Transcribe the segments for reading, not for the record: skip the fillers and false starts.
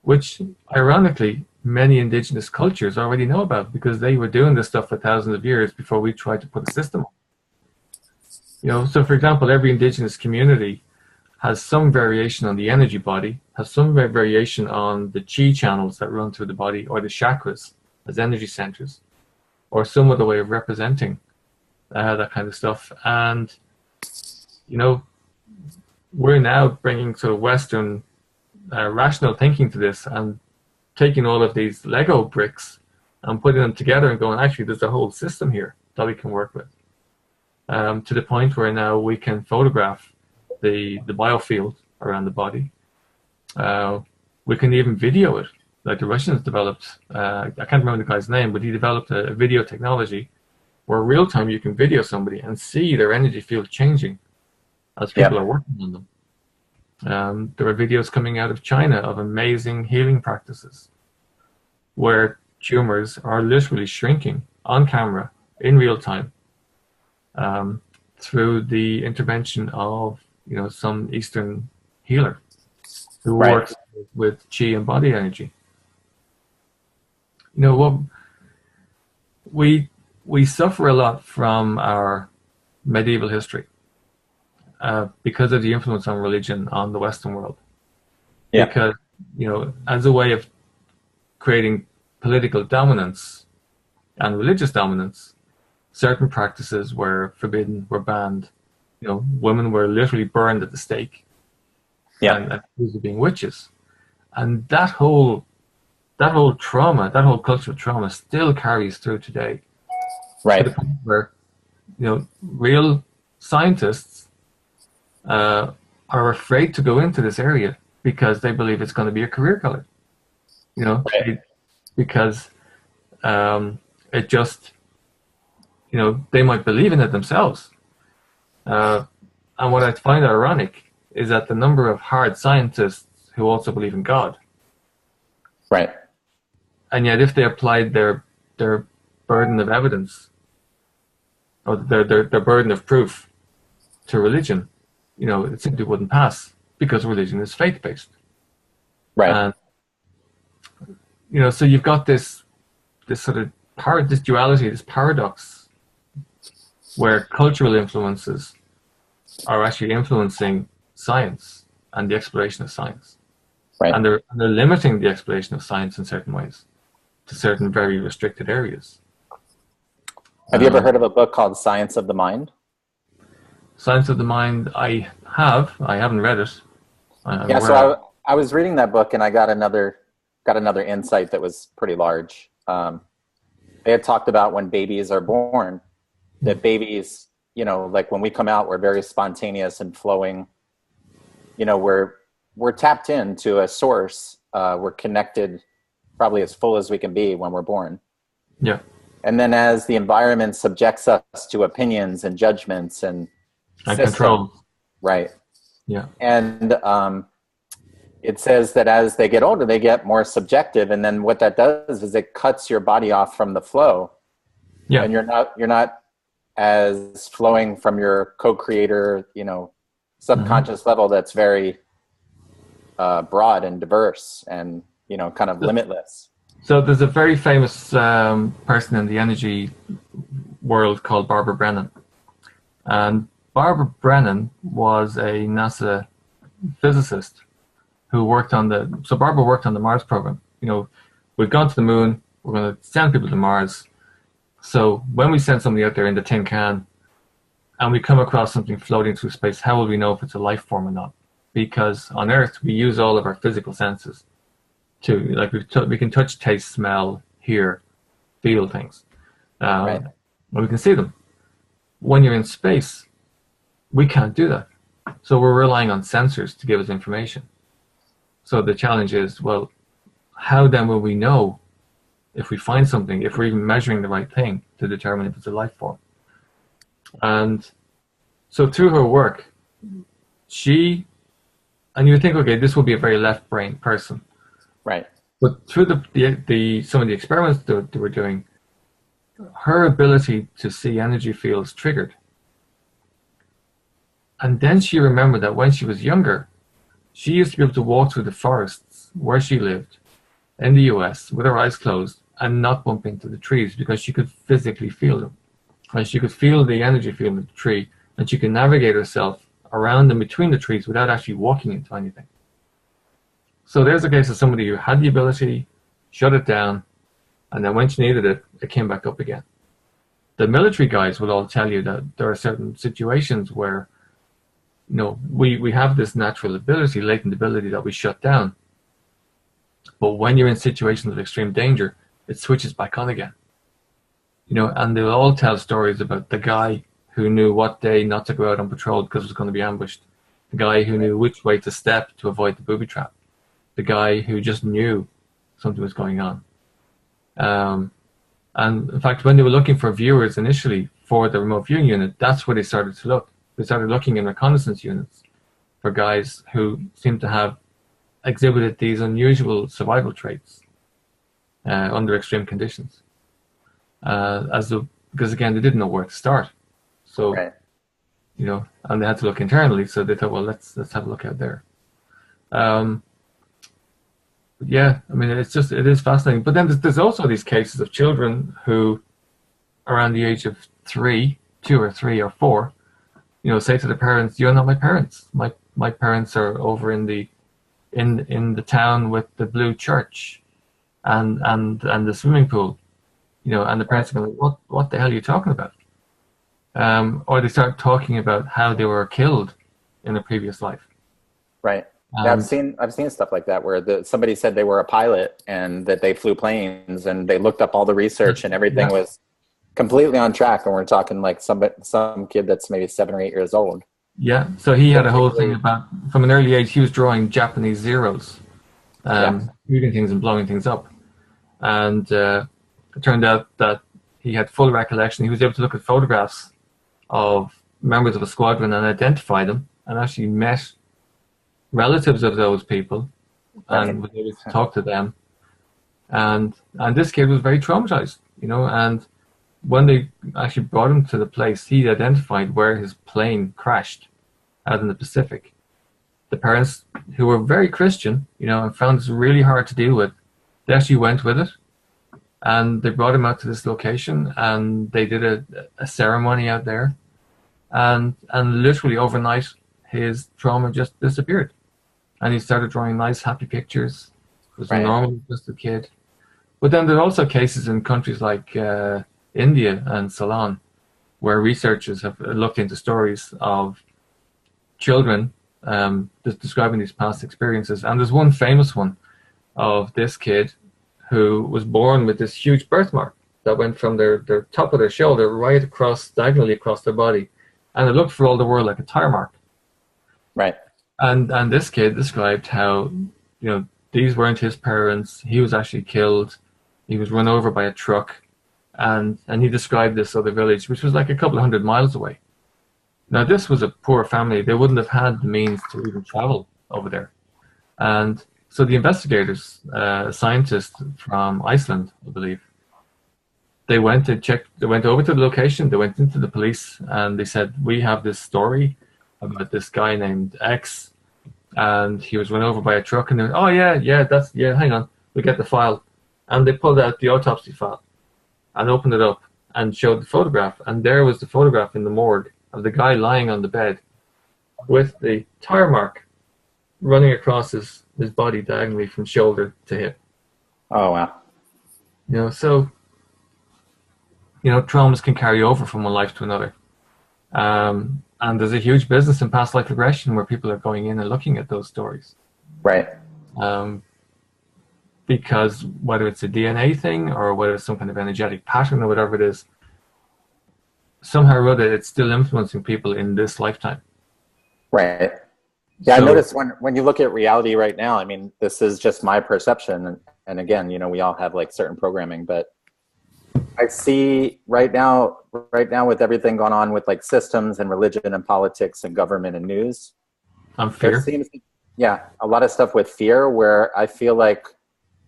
which ironically many indigenous cultures already know about because they were doing this stuff for thousands of years before we tried to put a system on. You know, so for example, every indigenous community has some variation on the energy body, has some variation on the chi channels that run through the body, or the chakras as energy centers, or some other way of representing that kind of stuff. And, you know, we're now bringing sort of Western rational thinking to this and taking all of these Lego bricks and putting them together and going, actually, there's a whole system here that we can work with. To the point where now we can photograph the biofield around the body. We can even video it. Like the Russians developed, I can't remember the guy's name, but he developed a video technology where real time you can video somebody and see their energy field changing as people are working on them. There are videos coming out of China of amazing healing practices where tumors are literally shrinking on camera in real time through the intervention of, you know, some Eastern healer who works with chi and body energy. You know, what we suffer a lot from our medieval history because of the influence on religion on the Western world. Yeah. Because, you know, as a way of creating political dominance and religious dominance, certain practices were forbidden, were banned. You know, women were literally burned at the stake. Yeah. And accused of being witches. And that whole trauma, that whole cultural trauma still carries through today. Right. To the point where, you know, real scientists are afraid to go into this area because they believe it's going to be a career killer. You know, because it just, you know, they might believe in it themselves. And what I find ironic is that the number of hard scientists who also believe in God. Right. And yet if they applied their burden of evidence or their burden of proof to religion, you know, it simply wouldn't pass because religion is faith-based. Right. And, you know, so you've got this sort of this duality, this paradox where cultural influences are actually influencing science and the exploration of science. Right. And they're limiting the exploration of science in certain ways to certain very restricted areas. Have you ever heard of a book called Science of the Mind? Science of the Mind, I haven't read it. Yeah, so I was reading that book and I got another insight that was pretty large. They had talked about when babies are born, that babies, you know, like when we come out, we're very spontaneous and flowing. You know, we're tapped into a source. We're connected probably as full as we can be when we're born. Yeah. And then as the environment subjects us to opinions and judgments and control. Right. Yeah. And it says that as they get older, they get more subjective. And then what that does is it cuts your body off from the flow. Yeah. And you're not as flowing from your co-creator, you know, subconscious level that's very broad and diverse and, you know, kind of limitless. So there's a very famous person in the energy world called Barbara Brennan. And Barbara Brennan was a NASA physicist who worked on Barbara worked on the Mars program. You know, we've gone to the moon, we're going to send people to Mars. So when we send somebody out there in the tin can and we come across something floating through space, how will we know if it's a life form or not? Because on Earth, we use all of our physical senses to, like, we can touch, taste, smell, hear, feel things. Right. And we can see them. When you're in space, we can't do that. So we're relying on sensors to give us information. So the challenge is, well, how then will we know if we find something, if we're even measuring the right thing to determine if it's a life form? And so through her work, and you would think, okay, this will be a very left brain person. Right. But through some of the experiments that we're doing, her ability to see energy fields triggered. And then she remembered that when she was younger, she used to be able to walk through the forests where she lived in the US with her eyes closed and not bump into the trees because she could physically feel them. And she could feel the energy field of the tree, and she could navigate herself around and between the trees without actually walking into anything. So there's a case of somebody who had the ability, shut it down, and then when she needed it, it came back up again. The military guys will all tell you that there are certain situations where, you know, we have this natural ability, latent ability that we shut down. But when you're in situations of extreme danger, it switches back on again. You know, and they'll all tell stories about the guy who knew what day not to go out on patrol because it was going to be ambushed. The guy who knew which way to step to avoid the booby trap. The guy who just knew something was going on. And in fact, when they were looking for viewers initially for the remote viewing unit, that's where they started to look. They started looking in reconnaissance units for guys who seemed to have exhibited these unusual survival traits under extreme conditions. Because again, they didn't know where to start. So, you know, and they had to look internally. So they thought, well, let's have a look out there. Yeah, I mean, it is fascinating. But then there's also these cases of children who, around the age of 2 or 3 or 4, you know, say to the parents, "You're not my parents. My parents are over in the town with the blue church, and the swimming pool." You know, and the parents are going, "What the hell are you talking about?" Or they start talking about how they were killed in a previous life. Right. Yeah, I've seen stuff like that where somebody said they were a pilot and that they flew planes, and they looked up all the research and everything was completely on track. And we're talking like some kid that's maybe 7 or 8 years old. Yeah. So he had a whole thing about, from an early age, he was drawing Japanese zeros, shooting things and blowing things up. And it turned out that he had full recollection. He was able to look at photographs of members of a squadron and identify them, and actually met relatives of those people and was able to talk to them. And this kid was very traumatized, you know, and when they actually brought him to the place, he identified where his plane crashed out in the Pacific. The parents, who were very Christian, you know, and found this really hard to deal with, they actually went with it. And they brought him out to this location, and they did a ceremony out there. And literally overnight, his trauma just disappeared. And he started drawing nice, happy pictures. He was normally just a kid. But then there are also cases in countries like India and Ceylon, where researchers have looked into stories of children describing these past experiences. And there's one famous one of this kid who was born with this huge birthmark that went from their top of their shoulder right across, diagonally across their body. And it looked for all the world like a tire mark. Right. And this kid described how, you know, these weren't his parents. He was actually killed. He was run over by a truck. And he described this other village, which was like a couple of 100 miles away. Now, this was a poor family. They wouldn't have had the means to even travel over there. And so the investigators, scientists from Iceland, I believe, they went and checked. They went over to the location. They went into the police, and they said, "We have this story about this guy named X, and he was run over by a truck." And they went, "Oh yeah, hang on, we get the file." And they pulled out the autopsy file and opened it up and showed the photograph. And there was the photograph in the morgue of the guy lying on the bed with the tire mark running across his body diagonally from shoulder to hip. Oh, wow. You know, so, you know, traumas can carry over from one life to another. And there's a huge business in past life regression where people are going in and looking at those stories. Right. Because whether it's a DNA thing or whether it's some kind of energetic pattern or whatever it is, somehow or other it's still influencing people in this lifetime. Right. Yeah, so, I noticed when you look at reality right now, I mean, this is just my perception. And again, you know, we all have like certain programming, but I see right now with everything going on with like systems and religion and politics and government and news. Fear. Seems, a lot of stuff with fear where I feel like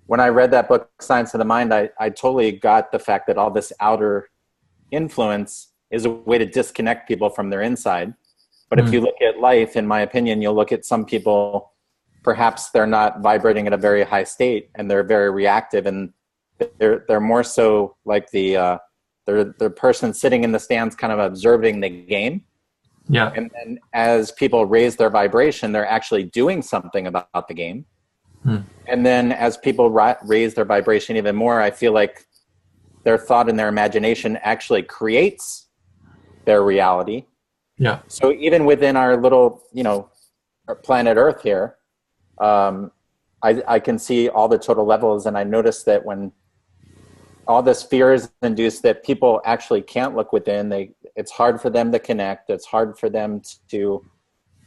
when I read that book, Science of the Mind, I totally got the fact that all this outer influence is a way to disconnect people from their inside. But if you look at life, in my opinion, you'll look at some people perhaps they're not vibrating at a very high state and they're very reactive, and they're more so like the person sitting in the stands kind of observing the game. Yeah. And then as people raise their vibration, they're actually doing something about the game. And then as people raise their vibration even more, I feel like their thought and their imagination actually creates their reality. Yeah. So even within our little, our planet Earth here, I can see all the total levels, and I noticed that when all this fear is induced, that people actually can't look within. It's hard for them to connect. It's hard for them to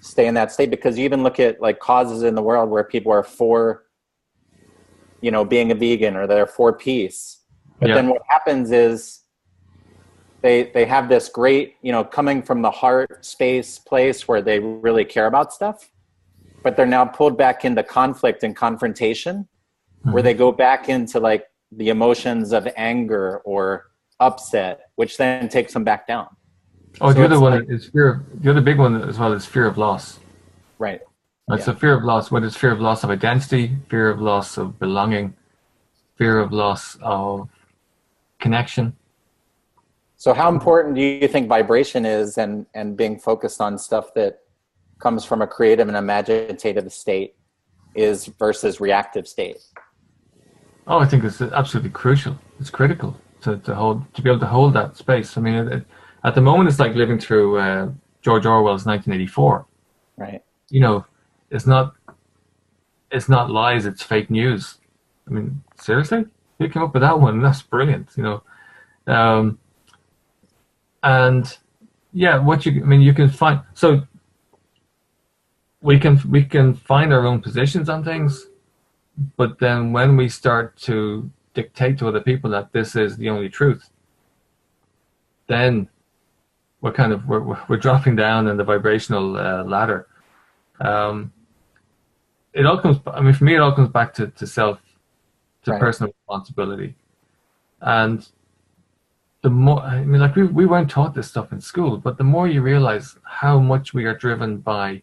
stay in that state, because you even look at like causes in the world where people are for, being a vegan, or they're for peace. But then what happens is they have this great, coming from the heart space place where they really care about stuff, but they're now pulled back into conflict and confrontation, where they go back into like the emotions of anger or upset, which then takes them back down. Oh, so the other one is the other big one as well is fear of loss. Right. Right. Yeah. So fear of loss, whether it's fear of loss of identity, fear of loss of belonging, fear of loss of connection. So how important do you think vibration is, and being focused on stuff that comes from a creative and imaginative state is versus reactive state? Oh, I think it's absolutely crucial. It's critical to be able to hold that space. I mean, at the moment, it's like living through George Orwell's 1984. Right. It's not lies. It's fake news. I mean, seriously, who came up with that one? That's brilliant. And yeah, you can find. So we can find our own positions on things, but then when we start to dictate to other people that this is the only truth, then we're dropping down in the vibrational ladder. It all comes. I mean, for me, it all comes back to self, to personal responsibility, and the more. I mean, like we weren't taught this stuff in school, but the more you realize how much we are driven by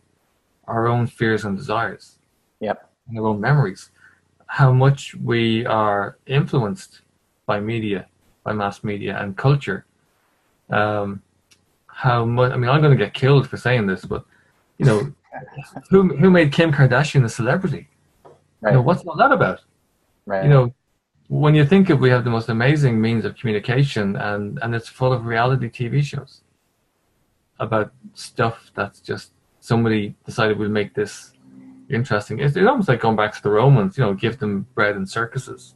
our own fears and desires, and our own memories, how much we are influenced by media, by mass media and culture. How much? I mean, I'm going to get killed for saying this, but who made Kim Kardashian a celebrity? Right. What's all that about? Right. When you think of, we have the most amazing means of communication, and it's full of reality TV shows about stuff that's just somebody decided we'll make this interesting. It's almost like going back to the Romans, give them bread and circuses,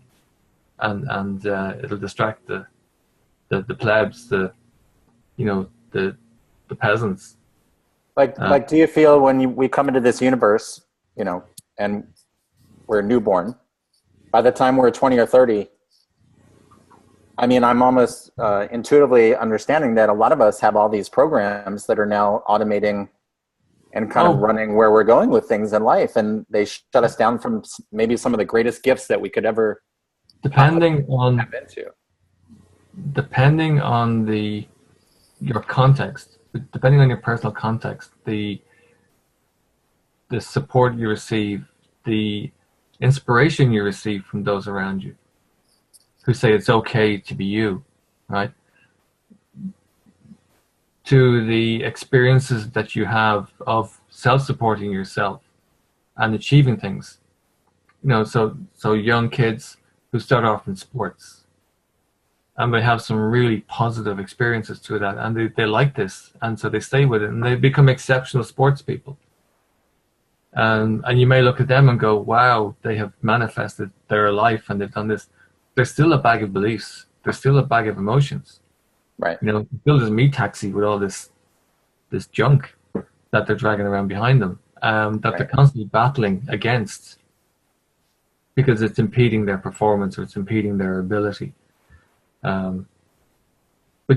and it'll distract the plebs, the peasants. Like, do you feel when we come into this universe, and we're newborn, by the time we're 20 or 30, I mean, I'm almost intuitively understanding that a lot of us have all these programs that are now automating and kind of running where we're going with things in life, and they shut us down from maybe some of the greatest gifts that we could ever depending on your context, depending on your personal context, the support you receive, the inspiration you receive from those around you who say it's okay to be you, right? To the experiences that you have of self-supporting yourself and achieving things. So young kids who start off in sports, and they have some really positive experiences to that, and they like this, and so they stay with it, and they become exceptional sports people. And you may look at them and go, wow, they have manifested their life and they've done this. They're still a bag of beliefs. They're still a bag of emotions. Right. Build a meat taxi with all this junk that they're dragging around behind them, that they're constantly battling against because it's impeding their performance or it's impeding their ability. But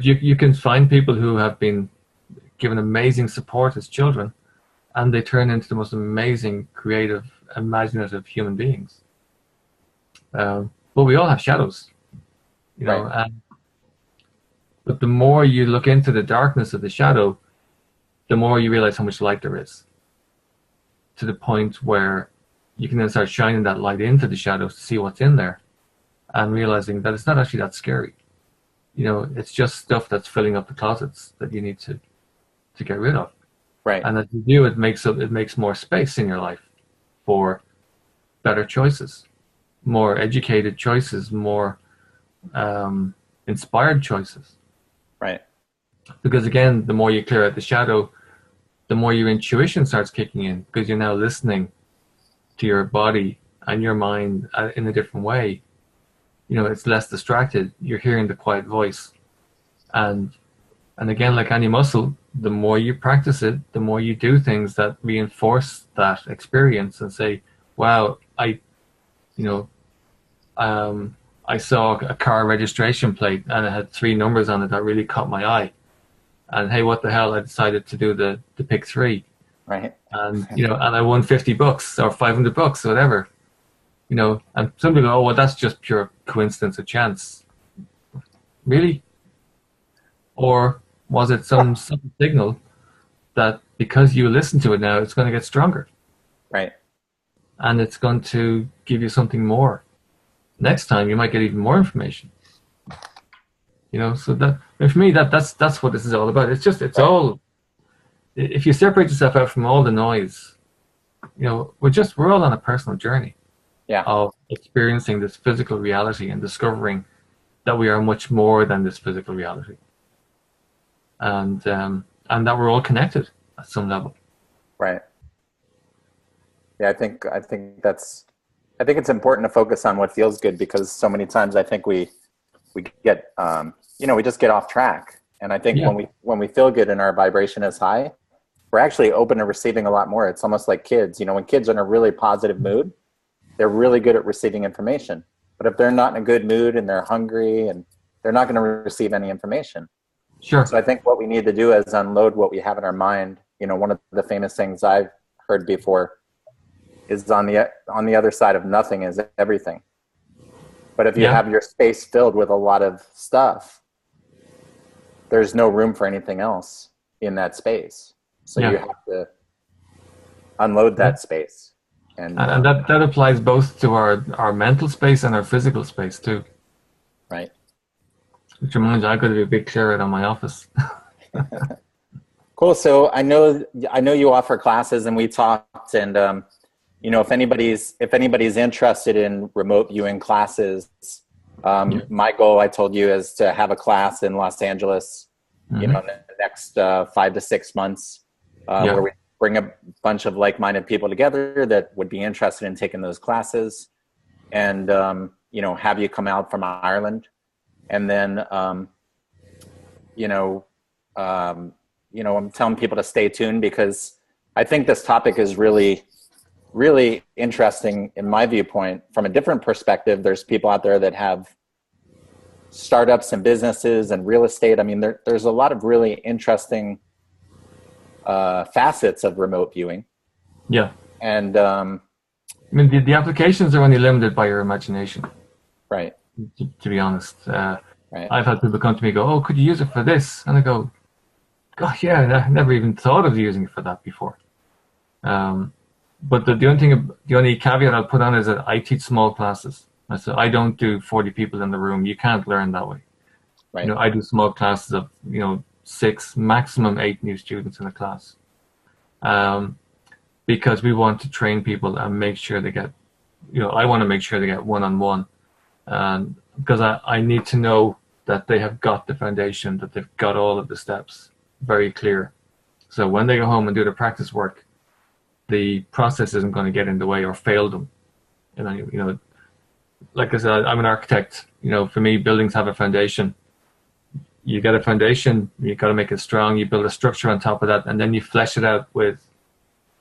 you can find people who have been given amazing support as children, and they turn into the most amazing, creative, imaginative human beings. But we all have shadows, Right. But the more you look into the darkness of the shadow, the more you realize how much light there is, to the point where you can then start shining that light into the shadows to see what's in there, and realizing that it's not actually that scary. It's just stuff that's filling up the closets that you need to get rid of. Right. And as you do, it makes more space in your life for better choices, more educated choices, more inspired choices. Right. Because again, the more you clear out the shadow, the more your intuition starts kicking in, because you're now listening to your body and your mind in a different way. It's less distracted. You're hearing the quiet voice. And again, like any muscle, the more you practice it, the more you do things that reinforce that experience and say, wow, I saw a car registration plate and it had 3 numbers on it that really caught my eye. And hey, what the hell, I decided to do the pick 3. Right. And, and I won $50 or $500, whatever. And some people go, oh, well, that's just pure coincidence or chance. Really? Or was it some signal that because you listen to it now, it's going to get stronger? Right. And it's going to give you something more. Next time, you might get even more information. So that, for me, that's what this is all about. It's right. All, if you separate yourself out from all the noise, we're all on a personal journey. Yeah. Of experiencing this physical reality and discovering that we are much more than this physical reality, and that we're all connected at some level. Right. Yeah, I think it's important to focus on what feels good, because so many times I think we get we just get off track, and I think when we feel good and our vibration is high, we're actually open to receiving a lot more. It's almost like kids. When kids are in a really positive mood, they're really good at receiving information. But if they're not in a good mood and they're hungry, and they're not going to receive any information. Sure. So I think what we need to do is unload what we have in our mind. One of the famous things I've heard before is on the other side of nothing is everything. But if you have your space filled with a lot of stuff, there's no room for anything else in that space. So you have to unload that space. And that applies both to our mental space and our physical space too. Right. Which reminds me, I've got to be a big clear out on my office. Cool. So I know you offer classes, and we talked, and if anybody's interested in remote viewing classes, my goal, I told you, is to have a class in Los Angeles, in the next 5 to 6 months, where we bring a bunch of like-minded people together that would be interested in taking those classes, and have you come out from Ireland, and then I'm telling people to stay tuned, because I think this topic is really, really interesting in my viewpoint. From a different perspective, there's people out there that have startups and businesses and real estate. I mean, there's a lot of really interesting facets of remote viewing. Yeah. And the applications are only limited by your imagination. Right. To be honest. Right. I've had people come to me and go, oh, could you use it for this? And I go, God, yeah, I never even thought of using it for that before. But the only caveat I'll put on is that I teach small classes. So I don't do 40 people in the room. You can't learn that way. Right. I do small classes of 6, maximum 8 new students in a class, because we want to train people and make sure they get, I want to make sure they get one-on-one, because I need to know that they have got the foundation, that they've got all of the steps very clear. So when they go home and do the practice work, the process isn't going to get in the way or fail them. Like I said, I'm an architect. For me, buildings have a foundation. You get a foundation, you got to make it strong. You build a structure on top of that, and then you flesh it out with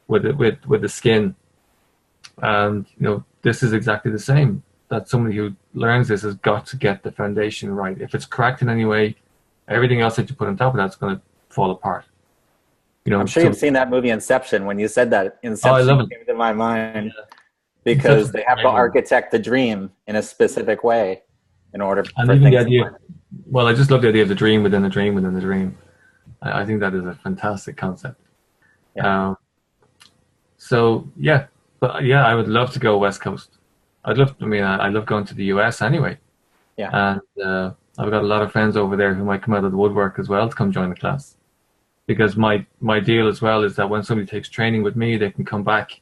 the skin. And this is exactly the same. That somebody who learns this has got to get the foundation right. If it's cracked in any way, everything else that you put on top of that's going to fall apart. I'm sure you've seen that movie Inception. When you said that, Inception came to my mind, because they have to architect the dream in a specific way in order for things to work. Well, I just love the idea of the dream within the dream within the dream. I think that is a fantastic concept. Yeah. But yeah, I would love to go West Coast. I love going to the US anyway. Yeah. And I've got a lot of friends over there who might come out of the woodwork as well to come join the class. Because my deal as well is that when somebody takes training with me, they can come back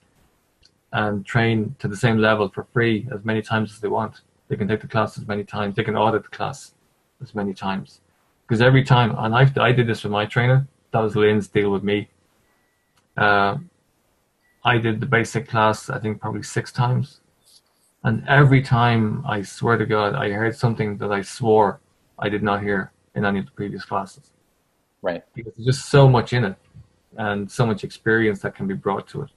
and train to the same level for free as many times as they want. They can take the class as many times. They can audit the class as many times. Because every time, and I did this with my trainer, that was Lyn's deal with me. I did the basic class, I think probably 6 times. And every time, I swear to God, I heard something that I swore I did not hear in any of the previous classes. Right. Because there's just so much in it and so much experience that can be brought to it.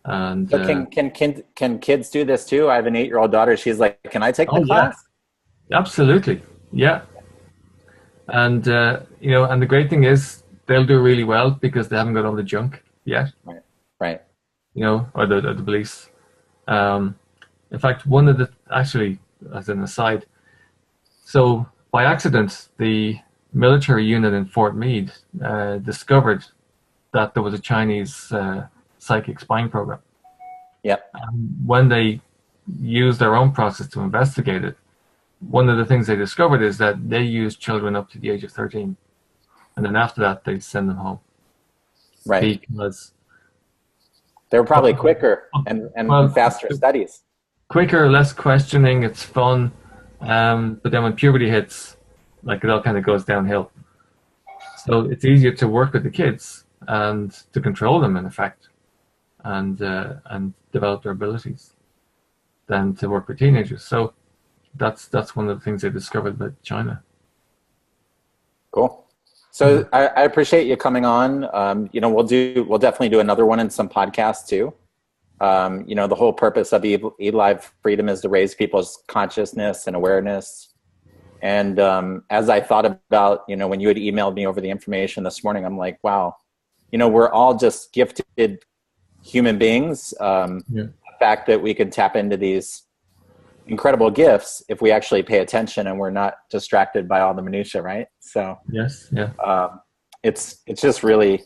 And so can kids do this too? I have an 8-year-old daughter. She's like, can I take the class? Yeah. Absolutely. Yeah. And, and the great thing is they'll do really well because they haven't got all the junk yet. Right. Or the police. In fact, actually, as an aside, so by accident, the military unit in Fort Meade discovered that there was a Chinese psychic spying program. Yep. When they used their own process to investigate it, one of the things they discovered is that they used children up to the age of 13. And then after that, they send them home. Right. Because they were probably quicker and faster studies. Quicker, less questioning, it's fun. But then when puberty hits, like it all kind of goes downhill. So it's easier to work with the kids and to control them, in effect, and develop their abilities than to work with teenagers. So that's one of the things they discovered about China. Cool. So I appreciate you coming on. We'll definitely do another one and some podcasts too. The whole purpose of eLive Freedom is to raise people's consciousness and awareness. And as I thought about, when you had emailed me over the information this morning, I'm like, wow, we're all just gifted human beings. The fact that we can tap into these incredible gifts if we actually pay attention and we're not distracted by all the minutia, right? So yes, yeah. It's just really,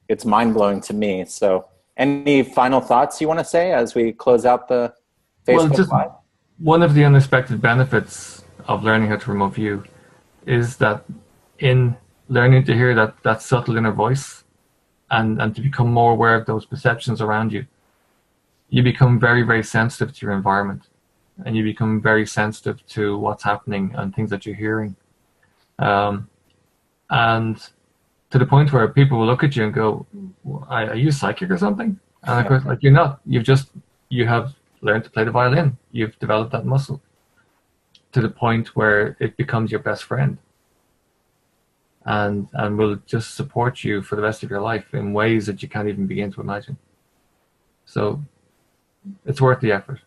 it's mind-blowing to me. So any final thoughts you want to say as we close out the Facebook Live? One of the unexpected benefits of learning how to remote view is that in learning to hear that subtle inner voice and to become more aware of those perceptions around you, you become very, very sensitive to your environment. And you become very sensitive to what's happening and things that you're hearing. And to the point where people will look at you and go, are you psychic or something? And of course, like, you're not. You have learned to play the violin. You've developed that muscle to the point where it becomes your best friend. And will just support you for the rest of your life in ways that you can't even begin to imagine. So it's worth the effort.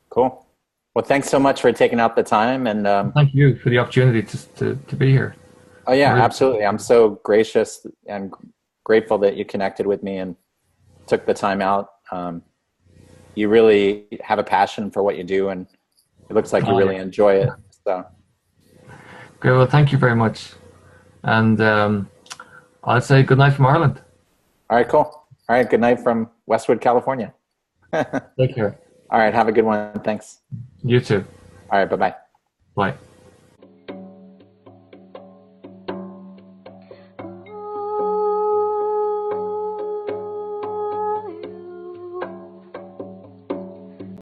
Cool. Well, thanks so much for taking out the time. And thank you for the opportunity to be here. Oh, yeah, absolutely. I'm so gracious and grateful that you connected with me and took the time out. You really have a passion for what you do, and it looks like you really enjoy it. So, great. Well, thank you very much. And I'd say good night from Ireland. All right, cool. All right, good night from Westwood, California. Take care. All right, have a good one. Thanks. You too. All right, bye-bye. Bye.